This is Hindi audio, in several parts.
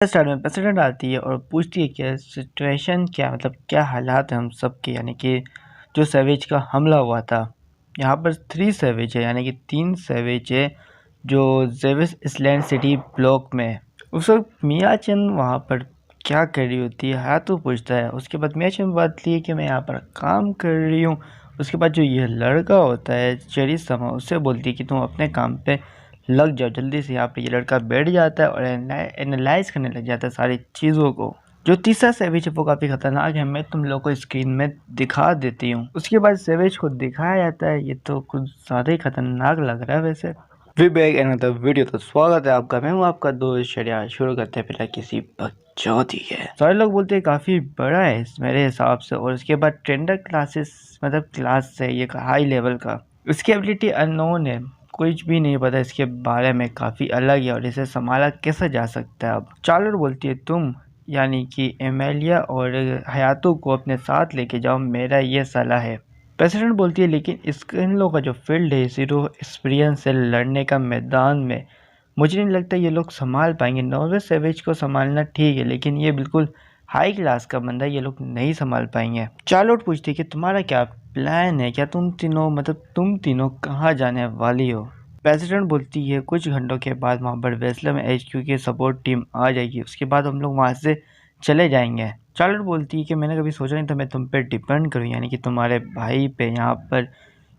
स्टार्ट में प्रेसिडेंट आती है और पूछती है कि सिचुएशन क्या मतलब क्या हालात हैं हम सब के, यानी कि जो सैवेज का हमला हुआ था। यहाँ पर 3 सैवेज है, यानी कि 3 सैवेज है जो जेविस इसलैंड सिटी ब्लॉक में है। उस वक्त मिया चंद वहाँ पर क्या कर रही होती है, हाथू पूछता है। उसके बाद मिया चंद बात ली है कि मैं यहाँ पर काम कर रही हूँ। उसके बाद जो ये लड़का होता है चेरी समा, उससे बोलती है कि तुम अपने काम पे लग जाओ जल्दी से। यहाँ पे ये लड़का बैठ जाता है और एनालाइज करने लग जाता है सारी चीज़ों को। जो तीसरा सैवेज है वो काफ़ी खतरनाक है, मैं तुम लोग को स्क्रीन में दिखा देती हूँ। उसके बाद सैवेज को दिखाया जाता है, ये तो कुछ ज़्यादा ही खतरनाक लग रहा है वैसे। वी बैक अनदर वीडियो, तो स्वागत है आपका। मैं हूँ आपका दोस्त शरिया। शुरू करते हैं पहले किसी बकचोदी है। सारे लोग बोलते हैं काफ़ी बड़ा है मेरे हिसाब से, और उसके बाद ट्रेंडर क्लासेस मतलब क्लास है ये हाई लेवल का। उसकी एबिलिटी अननोन है, कुछ भी नहीं पता इसके बारे में, काफ़ी अलग है और इसे संभाला कैसे जा सकता है। अब चार्लोट बोलती है तुम यानी कि एमेलिया और हयातो को अपने साथ लेके जाओ, मेरा ये सलाह है। प्रेसिडेंट बोलती है लेकिन इन लोगों का जो फील्ड है, जीरो एक्सपीरियंस है लड़ने का मैदान में, मुझे नहीं लगता ये लोग संभाल पाएंगे। नॉर्वे सैवेज को संभालना ठीक है, लेकिन ये बिल्कुल हाई क्लास का बंदा, ये लोग नहीं संभाल पाएंगे। चार्लोट पूछती है कि तुम्हारा क्या प्लान है, क्या तुम तीनों कहाँ जाने वाली हो। प्रेसिडेंट बोलती है कुछ घंटों के बाद वहाँ पर वेस्लर में HQ की सपोर्ट टीम आ जाएगी, उसके बाद हम लोग वहाँ से चले जाएंगे। चार्लोट बोलती है कि मैंने कभी सोचा नहीं था मैं तुम पे डिपेंड करूँ, यानी कि तुम्हारे भाई पे। यहाँ पर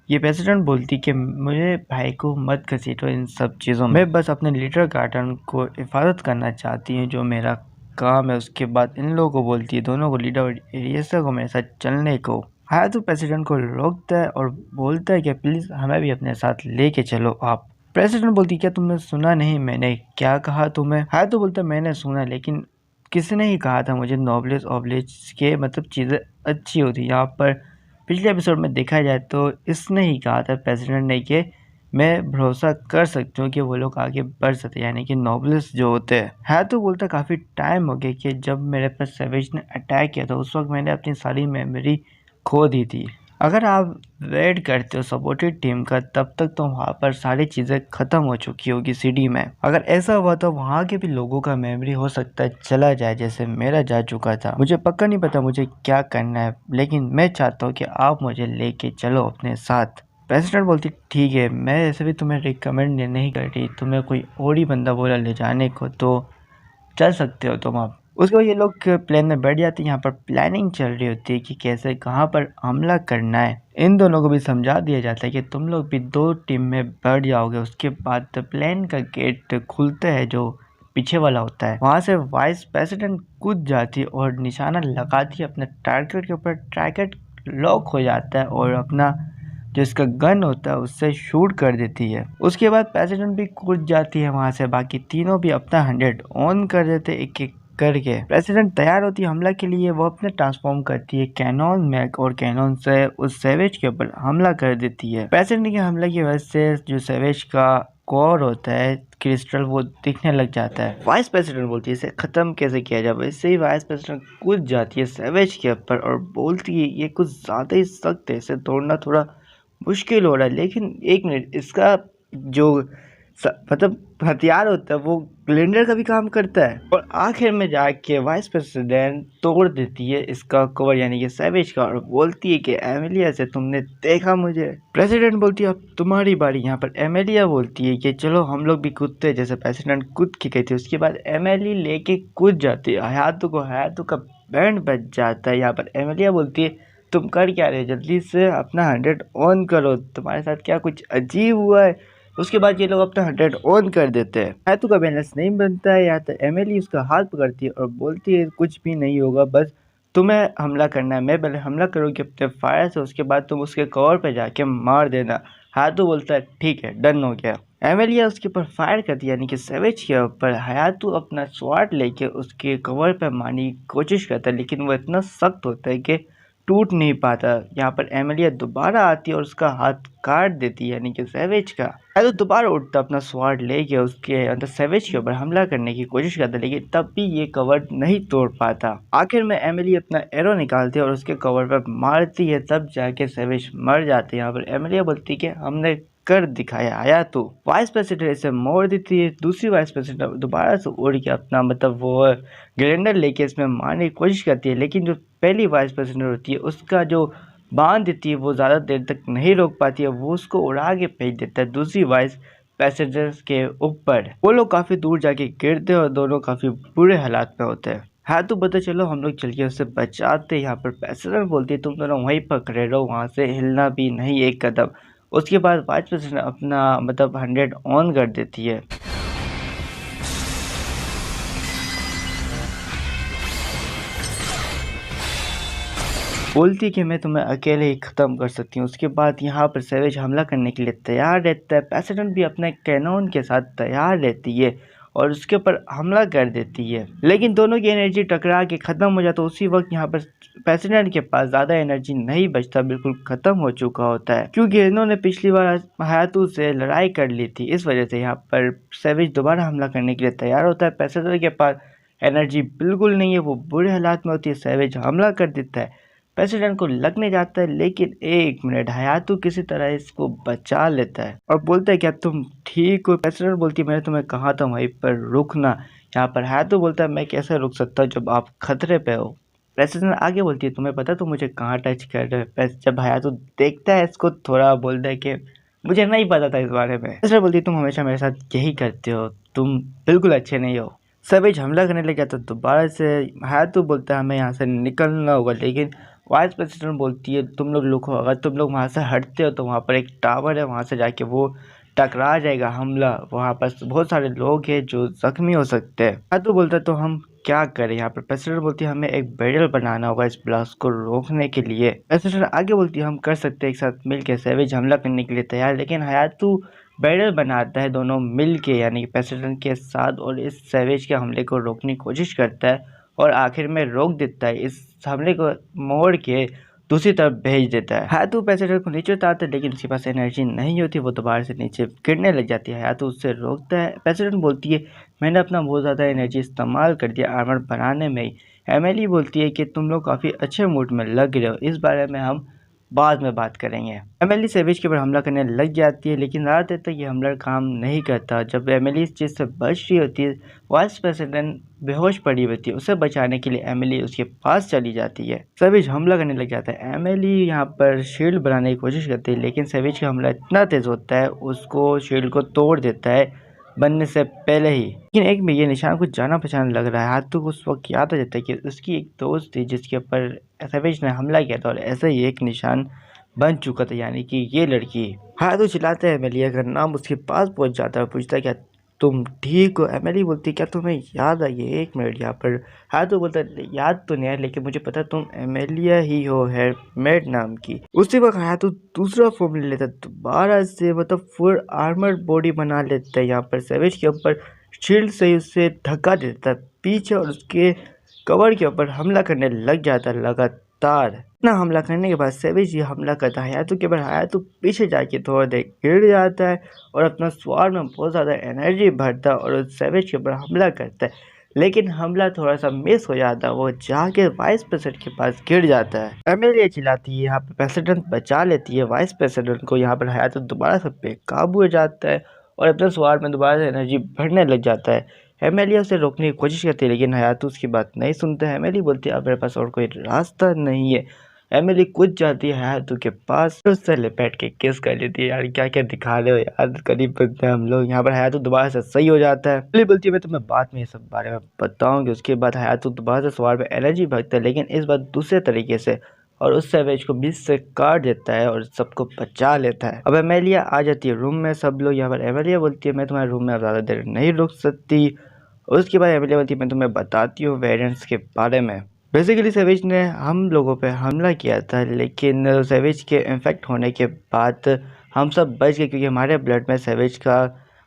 ये प्रेसिडेंट बोलती कि मुझे भाई को मत घसीटो इन सब चीज़ों में, मैं बस अपने लीडर गार्डन को हिफाजत करना चाहती हूँ जो मेरा काम है। उसके बाद इन लोगों को बोलती है दोनों को, लीडर और एरियसा को, मेरे साथ चलने को। हायातो प्रेसिडेंट को रोकता है और बोलता है कि प्लीज़ हमें भी अपने साथ लेके चलो आप। प्रेसिडेंट बोलती क्या तुमने सुना नहीं मैंने क्या कहा तुम्हें। हायातो बोलता मैंने सुना, लेकिन किसने ही कहा था मुझे नॉबलेस ऑबलेस के मतलब चीज़ें अच्छी होती। यहाँ पर पिछले एपिसोड में देखा जाए तो इसने ही कहा था प्रेसिडेंट ने कि मैं भरोसा कर सकती हूँ कि वो लोग आगे बढ़ सकते, यानी कि नॉबलिस्ट जो होते हैं। है तो बोलता काफ़ी टाइम हो गया कि जब मेरे पर सैवेज ने अटैक किया था उस वक्त मैंने अपनी सारी मेमोरी खो दी थी। अगर आप वेट करते हो सपोर्टेड टीम का, तब तक तो वहाँ पर सारी चीज़ें ख़त्म हो चुकी होगी सिटी में। अगर ऐसा हुआ तो वहाँ के भी लोगों का मेमोरी हो सकता है चला जाए जैसे मेरा जा चुका था। मुझे पक्का नहीं पता मुझे क्या करना है, लेकिन मैं चाहता हूँ कि आप मुझे लेके चलो अपने साथ। प्रेसिडेंट बोलती ठीक है, मैं ऐसे भी तुम्हें रिकमेंड नहीं कर रही, तुम्हें कोई और ही बंदा बोला ले जाने को तो चल सकते हो तुम आप। उसके बाद ये लोग प्लेन में बैठ जाते हैं। यहाँ पर प्लानिंग चल रही होती है कि कैसे कहाँ पर हमला करना है। इन दोनों को भी समझा दिया जाता है कि तुम लोग भी 2 टीम में बैठ जाओगे। उसके बाद प्लेन का गेट खुलता है जो पीछे वाला होता है, वहाँ से वाइस प्रेसिडेंट कूद जाती है और निशाना लगाती है अपने टारगेट के ऊपर। टारगेट लॉक हो जाता है और अपना जो इसका गन होता है उससे शूट कर देती है। उसके बाद प्रेसिडेंट भी कूद जाती है वहाँ से, बाकी तीनों भी अपना 100 ऑन कर देते एक एक करके। प्रेसिडेंट तैयार होती है हमला के लिए, वो अपने ट्रांसफॉर्म करती है कैनन में और कैनन से उस सैवेज के ऊपर हमला कर देती है। प्रेसिडेंट के हमले की वजह से जो सैवेज का कोर होता है क्रिस्टल वो दिखने लग जाता है। वाइस प्रेसिडेंट बोलती है इसे खत्म कैसे किया जाए। इससे ही वाइस प्रेसिडेंट कूद जाती है सैवेज के ऊपर और बोलती है ये कुछ ज्यादा ही सख्त है, इसे तोड़ना थोड़ा मुश्किल हो रहा है। लेकिन एक मिनट, इसका जो मतलब हथियार होता है वो ग्लेंडर का भी काम करता है। और आखिर में जाके वाइस प्रेसिडेंट तोड़ देती है इसका कवर, यानी कि सैवेज का, और बोलती है कि एमिलिया से तुमने देखा मुझे। प्रेसिडेंट बोलती है अब तुम्हारी बारी। यहाँ पर एमिलिया बोलती है कि चलो हम लोग भी कूदते हैं, जैसे प्रेसिडेंट कूद के गई थी। उसके बाद एमिली लेके कूद जाती है। हयातो का बैंड बज जाता है। यहाँ पर एमिलिया बोलती है तुम कर क्या रहे, जल्दी से अपना 100 ऑन करो, तुम्हारे साथ क्या कुछ अजीब हुआ है। उसके बाद ये लोग अपना 100 ऑन कर देते हैं। हयातो का बैलेंस नहीं बनता है। यहाँ तक एमिली उसका हाथ पकड़ती है और बोलती है कुछ भी नहीं होगा, बस तुम्हें हमला करना है। मैं पहले हमला करूँगी अपने फायर से, उसके बाद तुम उसके कवर पे जाके मार देना। हयातो बोलता है ठीक है, डन हो गया। एमिलिया उसके ऊपर फायर करती है, यानी कि सैवेज के ऊपर। हयातो अपना स्वॉर्ड लेके उसके कवर पे मारने की कोशिश करता है, लेकिन वो इतना सख्त होता है कि टूट नहीं पाता। यहाँ पर एमिलिया दोबारा आती है और उसका हाथ काट देती है, यानी कि सैवेज का। तो दोबारा उठता अपना स्वॉर्ड लेके उसके अंदर सैवेज के ऊपर हमला करने की कोशिश करता, लेकिन तब भी ये कवर नहीं तोड़ पाता। आखिर में एमिली अपना एरो निकालती है और उसके कवर पर मारती है, तब जाके सैवेज मर जाते हैं। यहाँ पर एमिलिया बोलती है कि हमने कर दिखाया। आया तो वाइस प्रेसिडेंट इसे मोड़ देती है। दूसरी वाइस प्रेसिडेंट दोबारा से उड़ के अपना मतलब वो ग्राइंडर लेके इसमें मारने की कोशिश करती है, लेकिन जो पहली वाइस प्रेसिडेंट होती है उसका जो बांध देती है वो ज़्यादा देर तक नहीं रोक पाती है, वो उसको उड़ा के फेंक देता है दूसरी वाइस पैसेंजर्स के ऊपर। वो लोग काफ़ी दूर जाके गिरते हैं और दोनों काफ़ी बुरे हालात में होते हैं। हाँ तो पता चलो हम लोग चल के उससे बचाते। यहाँ पर पैसेंजर बोलती है तुम दोनों वहीं पर खड़े रहो, वहाँ से हिलना भी नहीं एक कदम। उसके बाद वाइस प्रेसिडेंट अपना मतलब 100 ऑन कर देती है। बोलती है कि मैं तुम्हें अकेले ही ख़त्म कर सकती हूँ। उसके बाद यहाँ पर सैवेज हमला करने के लिए तैयार रहता है। प्रेसिडेंट भी अपने कैनन के साथ तैयार रहती है और उसके ऊपर हमला कर देती है, लेकिन दोनों की एनर्जी टकरा के ख़त्म हो जाता है। उसी वक्त यहाँ पर प्रेसिडेंट के पास ज़्यादा एनर्जी नहीं बचता, बिल्कुल ख़त्म हो चुका होता है, क्योंकि इन्होंने पिछली बार हायातू से लड़ाई कर ली थी। इस वजह से यहाँ पर सैवेज दोबारा हमला करने के लिए तैयार होता है। प्रेसिडेंट के पास एनर्जी बिल्कुल नहीं है, वो बुरे हालात में होती है। सैवेज हमला कर देता है, प्रेसिडेंट को लगने जाता है, लेकिन 1 मिनट हयातू किसी तरह इसको बचा लेता है और बोलता है क्या तुम ठीक हो। प्रेसिडेंट बोलती है मैंने तुम्हें कहा था वहीं पर रुकना। यहाँ पर हयातू बोलता है मैं कैसे रुक सकता हूँ जब आप खतरे पे हो। प्रेसिडेंट आगे बोलती है तुम्हें पता तुम मुझे कहाँ टच कर रहे हो। जब हयातू देखता है इसको थोड़ा बोलता है कि मुझे नहीं पता था इस बारे में। प्रेसिडेंट बोलती है तुम हमेशा मेरे साथ यही करते हो, तुम बिल्कुल अच्छे नहीं हो। सवेज हमला करने लग जाता है दोबारा से। हयातू बोलता है हमें यहाँ से निकलना होगा, लेकिन वाइस प्रेसिडेंट बोलती है तुम लोग रुको, अगर तुम लोग वहाँ से हटते हो तो वहाँ पर एक टावर है, वहाँ से जाके वो टकरा जाएगा हमला, वहाँ पर बहुत सारे लोग हैं जो जख्मी हो सकते हैं। हयातू बोलता है तो हम क्या करें। यहाँ पर प्रेसिडेंट बोलती है हमें एक बैरल बनाना होगा इस ब्लास्ट को रोकने के लिए। प्रेसिडेंट आगे बोलती है हम कर सकते हैं एक साथ मिलकर। सैवेज हमला करने के लिए तैयार, लेकिन हयातू बैरल बनाता है दोनों मिल के यानी कि प्रेसिडेंट के साथ, और इस सैवेज के हमले को रोकने की कोशिश करता है और आखिर में रोक देता है। इस हमले को मोड़ के दूसरी तरफ भेज देता है। हयातू प्रेसिडेंट को नीचे उतारता है, लेकिन उसके पास एनर्जी नहीं होती, वो दोबारा से नीचे गिरने लग जाती है। हयातू उससे रोकता है। प्रेसिडेंट बोलती है मैंने अपना बहुत ज़्यादा एनर्जी इस्तेमाल कर दिया आर्मर बनाने में ही। एमिली बोलती है कि तुम लोग काफ़ी अच्छे मूड में लग रहे हो, इस बारे में हम बाद में बात करेंगे। एमिली सैवेज के ऊपर हमला करने लग जाती है, लेकिन ज़्यादा देर तक ये हमला काम नहीं करता। जब एमिली इस चीज़ से बच रही होती है, वाइस प्रेसिडेंट बेहोश पड़ी होती है, उसे बचाने के लिए एमिली उसके पास चली जाती है। सैवेज हमला करने लग जाता है। एमिली यहाँ पर शील्ड बनाने की कोशिश करती है, लेकिन सैवेज का हमला इतना तेज़ होता है उसको शील्ड को तोड़ देता है बनने से पहले ही। लेकिन एक में ये निशान कुछ जाना पहचाना लग रहा है। हाथू को उस वक्त याद आ जाता है कि उसकी एक दोस्त थी जिसके ऊपर सैवेज ने हमला किया था और ऐसा ही एक निशान बन चुका था, यानी कि ये लड़की। हाथू चिल्लाते हैं एमिलिया का नाम, उसके पास पहुंच जाता है, पूछता है क्या तुम ठीक हो। एमिली बोलती क्या तुम्हें याद आई है 1 मिनट यहाँ पर। हाथू बोलता है याद तो नहीं है, लेकिन मुझे पता तुम एमिलिया ही हो हेरमेट नाम की। उसी वक्त हाथू दूसरा फॉर्म ले लेता है दोबारा से, मतलब फुल आर्मर बॉडी बना लेता है। यहाँ पर सैवेज के ऊपर शील्ड से उसे धक्का देता है पीछे और उसके कवर के ऊपर हमला करने लग जाता है लगातार। इतना हमला करने के बाद सैवेज ये हमला करता है हयातू के ऊपर। हयातू पीछे जाके थोड़ा देर गिर जाता है और अपना स्वार में बहुत ज़्यादा एनर्जी भरता है और उस सैवेज के ऊपर हमला करता है, लेकिन हमला थोड़ा सा मिस हो जाता है, वो जाके वाइस प्रेसिडेंट के पास गिर जाता है। एमिलिया चिल्लाती है, यहाँ पर प्रेसिडेंट बचा लेती है वाइस प्रेसिडेंट को। यहाँ पर हयातू दोबारा से बेकाबू हो जाता है और अपने स्वार में दोबारा से एनर्जी भरने लग जाता है। एमिलिया उसे रोकने की कोशिश करती है, लेकिन हयातू उसकी बात नहीं सुनता है। एमिली बोलती है अब मेरे पास और कोई रास्ता नहीं है। एमिली कूद जाती है हयातू के पास, उससे लिपट के किस कर लेती है। यार क्या क्या दिखा रहे हो यार, करीब बनते हैं हम लोग। यहाँ पर हयातू दोबारा से सही हो जाता है। एमिली बोलती है मैं तुम्हें बाद में ये सब बारे में बताऊंगी। उसके बाद हयातू दोबारा से सवार में एनर्जी भरता है, लेकिन इस बार दूसरे तरीके से, और उस सैवेज को बीच से काट देता है और सबको बचा लेता है। अब एमिलिया आ जाती है रूम में, सब लोग यहाँ पर। एमिलिया बोलती है मैं तुम्हारे रूम में अब ज़्यादा देर नहीं रुक सकती। उसके बाद एमिलिया बोलती है मैं तुम्हें बताती हूँ वेरिएंट्स के बारे में। बेसिकली सैवेज ने हम लोगों पे हमला किया था, लेकिन सैवेज के इन्फेक्ट होने के बाद हम सब बच गए, क्योंकि हमारे ब्लड में सैवेज का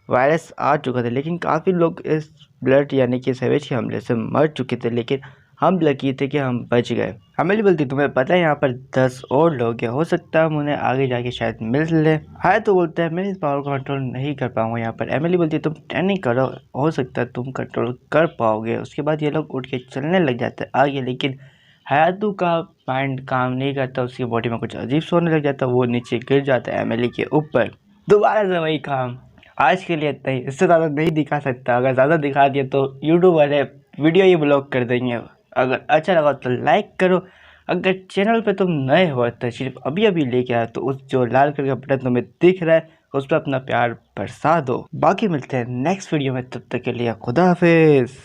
वायरस आ चुका था। लेकिन काफ़ी लोग इस ब्लड यानी कि सैवेज के हमले से मर चुके थे, लेकिन हम लकी थे कि हम बच गए। एमिली बोलती तुम्हें पता है यहाँ पर 10 और लोग हैं, हो सकता है हम उन्हें आगे जाके शायद मिल ले। हाय तो बोलता है मैं इस पावर को कंट्रोल नहीं कर पाऊंगा यहाँ पर। एमिली बोलती है तुम ट्रेनिंग करो, हो सकता है तुम कंट्रोल कर पाओगे। उसके बाद ये लोग उठ के चलने लग जाते हैं आगे, लेकिन हयातू का माइंड काम नहीं करता, उसकी बॉडी में कुछ अजीब सा होने लग जाता है, वो नीचे गिर जाता है एमिली के ऊपर। दोबारा से वही काम। आज के लिए इतना ही, इससे ज़्यादा नहीं दिखा सकता। अगर ज़्यादा दिखा दिया तो यूट्यूब वाले वीडियो ही ब्लॉक कर देंगे। अगर अच्छा लगा तो लाइक करो। अगर चैनल पे तुम नए हो तो सिर्फ अभी अभी लेके आए तो उस जो लाल कलर का बटन तुम्हें दिख रहा है उस पर अपना प्यार बरसा दो। बाकी मिलते हैं नेक्स्ट वीडियो में, तब तक के लिए खुदा हाफिज।